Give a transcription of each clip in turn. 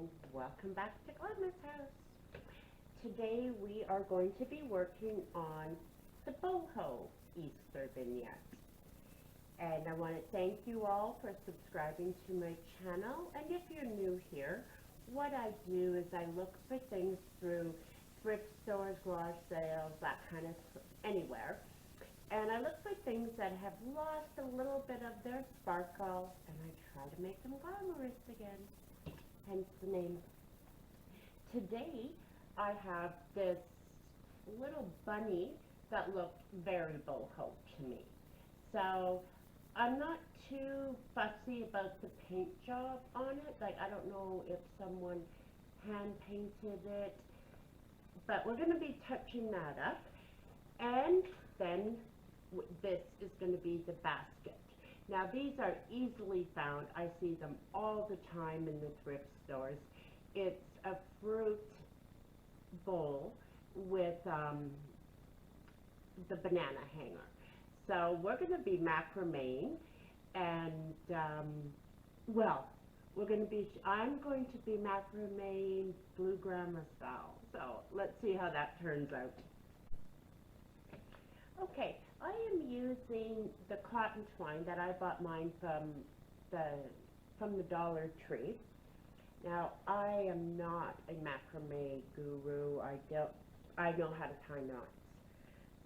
and welcome back to Gladma's house. Today we are going to be working on the Boho Easter vignette. And I want to thank you all for subscribing to my channel. And if you're new here, what I do is I look for things through thrift stores, garage sales, that kind of anywhere. And I look for things that have lost a little bit of their sparkle, and I try to make them glamorous again. Hence the name. Today, I have this little bunny that looked very boho to me. So, I'm not too fussy about the paint job on it. Like, I don't know if someone hand painted it, but we're going to be touching that up. And then this is going to be the basket. Now these are easily found. I see them all the time in the thrift stores. It's a fruit bowl with the banana hanger. So we're going to be macrameing, and well, I'm going to be macrameing blue grandma style. So let's see how that turns out. Okay, I am using the cotton twine that I bought mine from the Dollar Tree. Now, I am not a macrame guru. I know how to tie knots.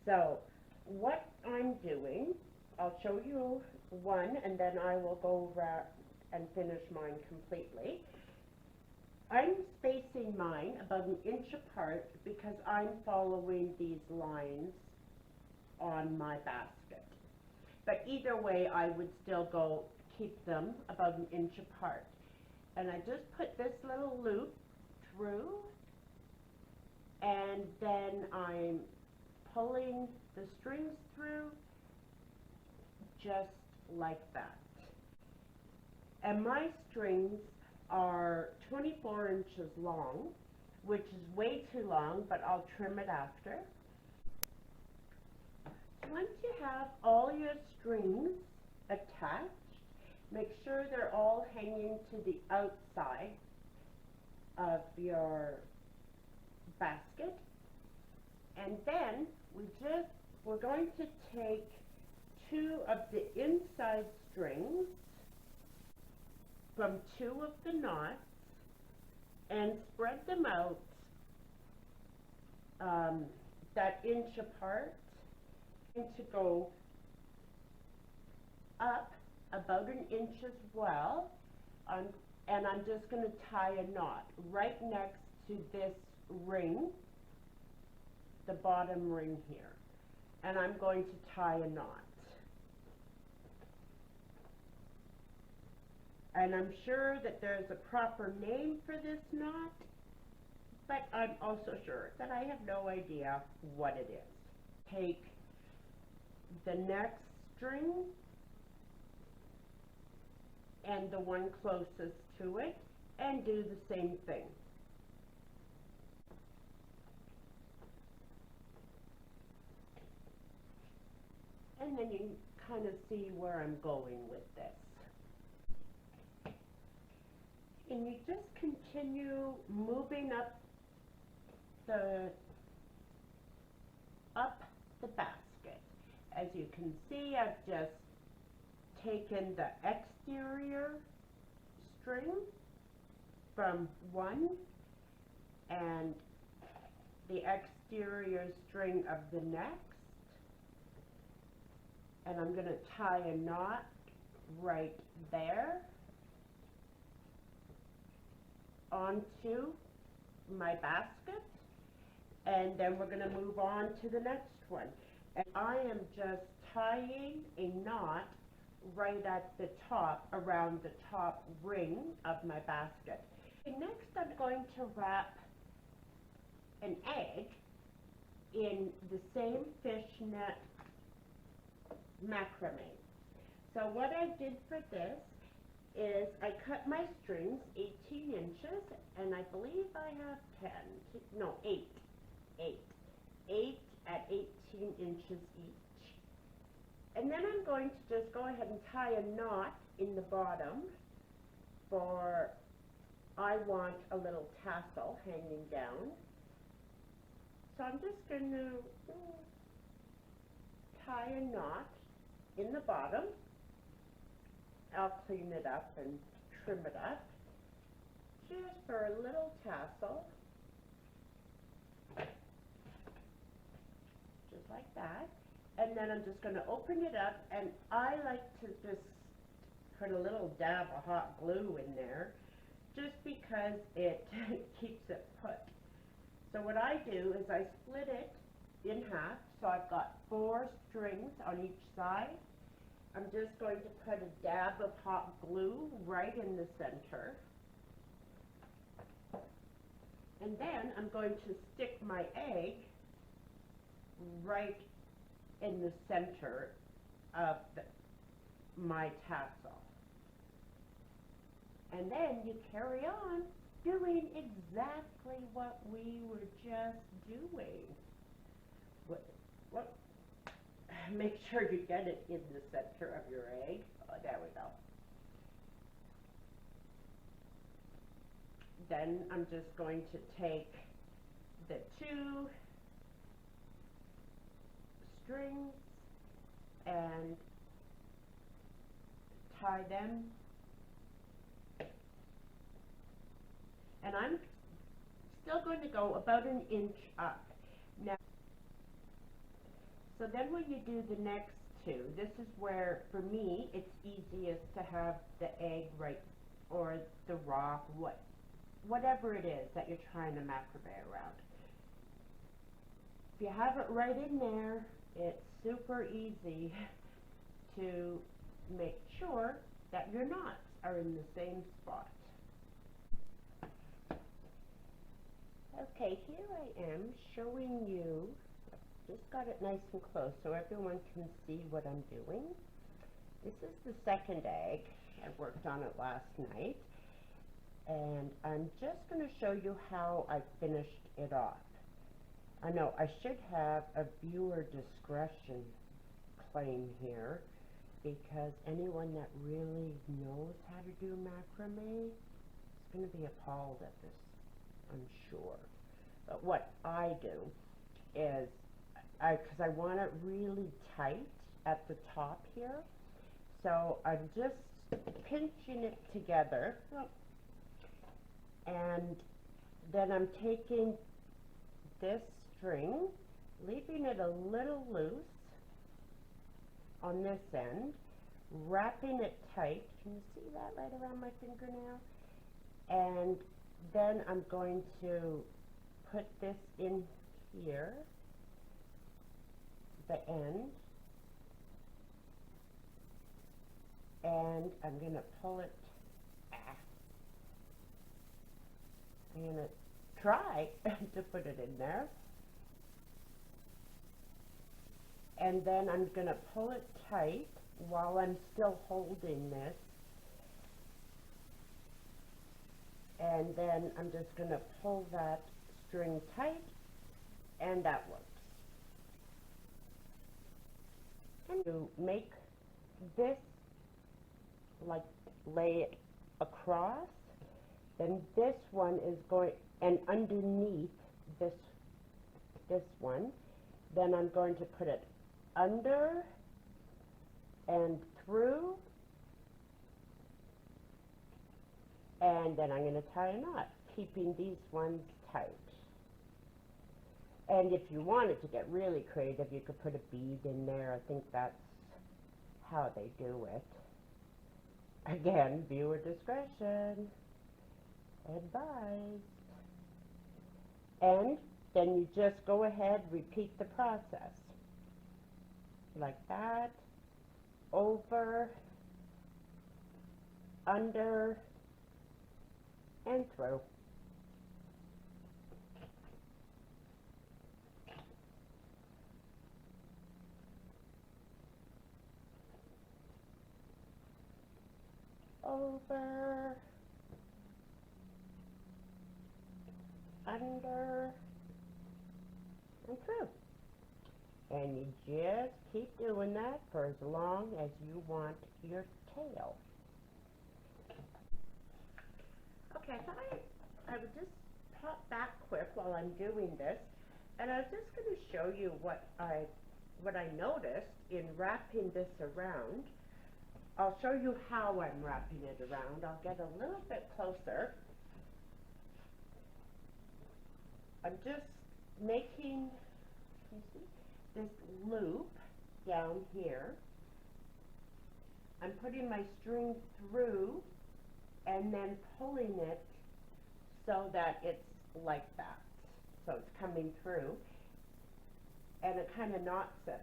So, what I'm doing, I'll show you one, and then I will go over and finish mine completely. I'm spacing mine about 1 inch apart because I'm following these lines on my basket. But either way, I would still keep them about 1 inch apart. And I just put this little loop through, and then I'm pulling the strings through just like that. And my strings are 24 inches long, which is way too long, but I'll trim it after. Once you have all your strings attached, make sure they're all hanging to the outside of your basket. And then we're going to take 2 of the inside strings from 2 of the knots and spread them out that inch apart, and to go up about 1 inch as well, and I'm just going to tie a knot right next to this ring, the bottom ring here, and I'm going to tie a knot. And I'm sure that there's a proper name for this knot, but I'm also sure that I have no idea what it is. Take the next string and the one closest to it and do the same thing. And then you can kind of see where I'm going with this. And you just continue moving up the basket. As you can see, I've just taken the exterior string from one and the exterior string of the next, and I'm going to tie a knot right there onto my basket, and then we're going to move on to the next one. And I am just tying a knot right at the top, around the top ring of my basket. And next I'm going to wrap an egg in the same fishnet macrame. So what I did for this is I cut my strings 18 inches, and I believe I have 8 at 18 inches each. And then I'm going to just go ahead and tie a knot in the bottom for I want a little tassel hanging down. So I'm just going to tie a knot in the bottom. I'll clean it up and trim it up just for a little tassel, just like that. And then I'm just going to open it up, and I like to just put a little dab of hot glue in there just because it keeps it put. So what I do is I split it in half, so I've got 4 strings on each side. I'm just going to put a dab of hot glue right in the center. And then I'm going to stick my egg right in the center of my tassel. And then you carry on doing exactly what we were just doing. Make sure you get it in the center of your egg. Oh, there we go. Then I'm just going to take the 2 strings and tie them. And I'm still going to go about an inch up. Now, so then when you do the next 2, this is where, for me, it's easiest to have the egg right, or the rock, whatever it is that you're trying to macrame around. If you have it right in there, it's super easy to make sure that your knots are in the same spot. Okay, here I am showing you, just got it nice and close so everyone can see what I'm doing. This is the second egg. I worked on it last night, and I'm just going to show you how I finished it off. I know I should have a viewer discretion claim here, because anyone that really knows how to do macrame is going to be appalled at this, I'm sure. But what I do is, because I want it really tight at the top here, so I'm just pinching it together, and then I'm taking this string, leaving it a little loose on this end, wrapping it tight. Can you see that right around my fingernail? And then I'm going to put this in here, the end, and I'm going to pull it. I'm going to try to put it in there. And then I'm going to pull it tight while I'm still holding this. And then I'm just going to pull that string tight, and that works. And to make this, like, lay it across, then this one is going, and underneath this one, then I'm going to put it under and through, and then I'm going to tie a knot, keeping these ones tight. And if you wanted to get really creative, you could put a bead in there. I think that's how they do it. Again, viewer discretion advised. And then you just go ahead, repeat the process. Like that, over, under, and through. Over, under, and through. And you just keep doing that for as long as you want your tail. Okay, I thought I would just pop back quick while I'm doing this, and I was just going to show you what I noticed in wrapping this around. I'll show you how I'm wrapping it around. I'll get a little bit closer. I'm just making this loop down here. I'm putting my string through and then pulling it so that it's like that. So it's coming through and it kind of knots it.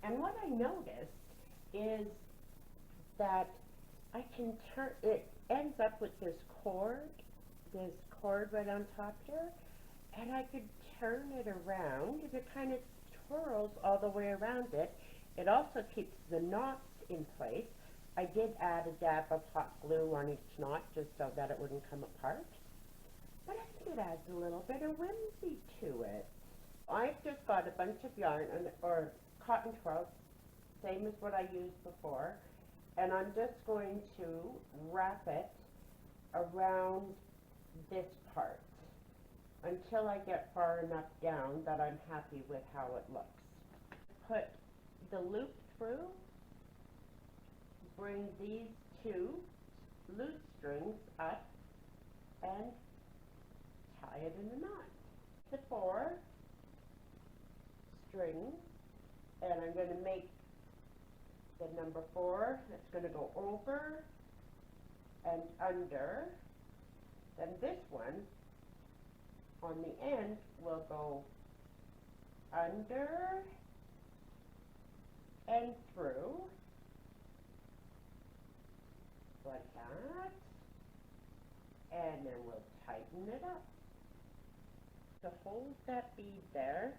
And what I noticed is that I can turn, it ends up with this cord right on top here, and I could turn it around and it kind of twirls all the way around it. It also keeps the knots in place. I did add a dab of hot glue on each knot just so that it wouldn't come apart. But I think it adds a little bit of whimsy to it. I've just got a bunch of yarn, or cotton twirls, same as what I used before, and I'm just going to wrap it around this part until I get far enough down that I'm happy with how it looks. Put the loop through, bring these two loose strings up, and tie it in a knot. The 4 strings, and I'm going to make the number 4 that's going to go over and under. Then this one on the end will go under and through, like that, and then we'll tighten it up. So hold that bead there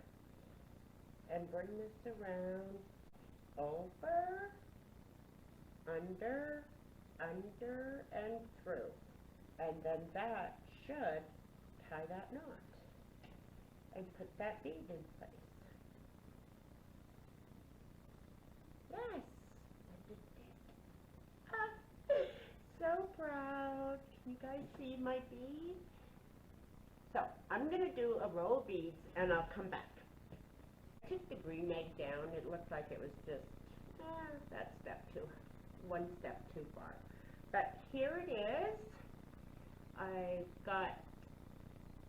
and bring this around, over, under, and through. And then that should tie that knot and put that bead in place. Yes, I did it. So proud. Can you guys see my bead? So I'm going to do a row of beads and I'll come back. I took the green egg down. It looked like it was just one step too far. But here it is.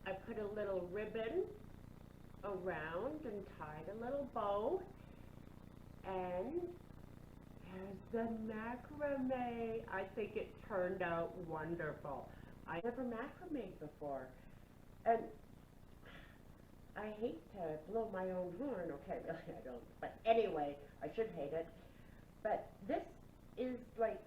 I put a little ribbon around and tied a little bow, and there's the macramé. I think it turned out wonderful. I never macramé before, and I hate to blow my own horn. Okay, really I don't, but anyway, I should hate it. But this is like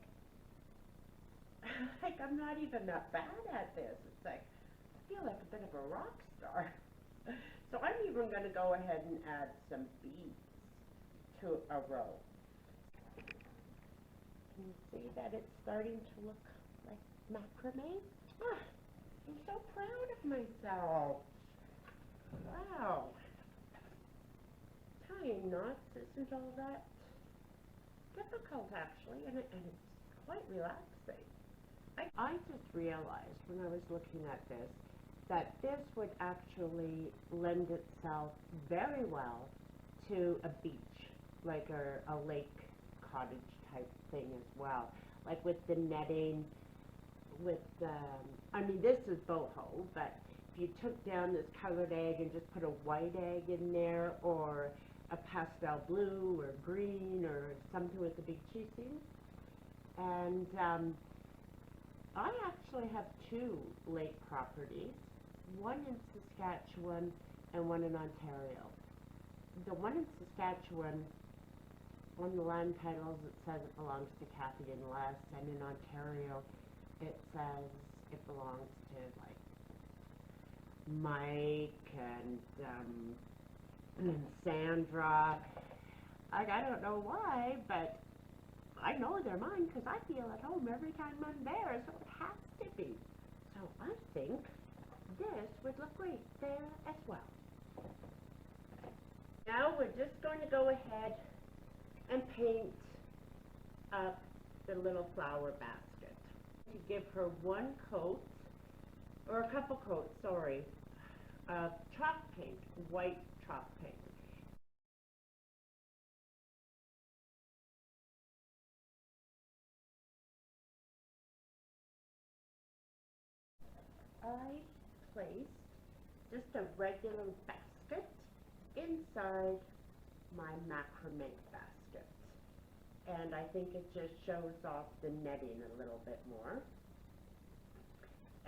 I'm not even that bad at this. It's like, I feel like a bit of a rock star. So I'm even going to go ahead and add some beads to a row. Can you see that it's starting to look like macrame? Ah, I'm so proud of myself. Wow. Tying knots isn't all that difficult actually, and it's quite relaxing. I just realized when I was looking at this that this would actually lend itself very well to a beach, like a lake cottage type thing as well. Like with the netting, with I mean this is boho, but if you took down this colored egg and just put a white egg in there, or a pastel blue or green or something with the Beachy seam. And I actually have 2 lake properties, one in Saskatchewan and one in Ontario. The one in Saskatchewan, on the land titles it says it belongs to Kathy and Les, and in Ontario it says it belongs to like Mike and Sandra. I don't know why, but I know they're mine because I feel at home every time I'm there, so it has to be. So I think this would look great there as well. Now we're just going to go ahead and paint up the little flower basket. To give her one coat or a couple coats, sorry, of chalk paint, white chalk paint. I placed just a regular basket inside my macramé basket. And I think it just shows off the netting a little bit more.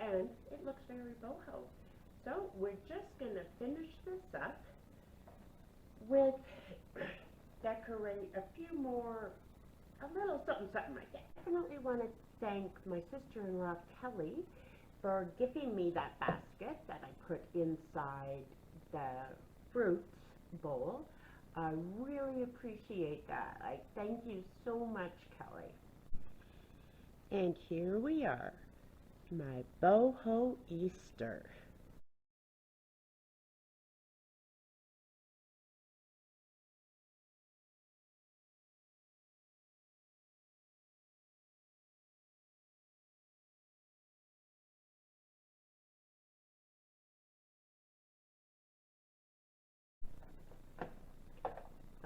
And it looks very boho. So we're just going to finish this up with decorate a few more, a little something like that. I definitely want to thank my sister-in-law Kelly for giving me that basket that I put inside the fruit bowl. I really appreciate that. I thank you so much, Kelly. And here we are, my Boho Easter.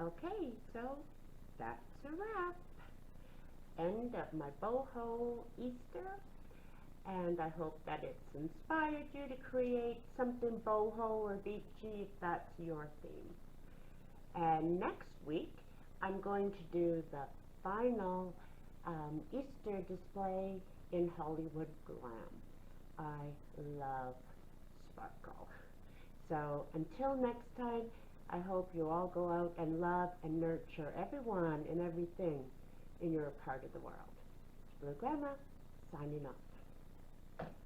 Okay, so that's a wrap. End of my Boho Easter. And I hope that it's inspired you to create something boho or beachy if that's your theme. And next week, I'm going to do the final Easter display in Hollywood Glam. I love sparkle. So until next time, I hope you all go out and love and nurture everyone and everything in your part of the world. Blue Grandma, signing off.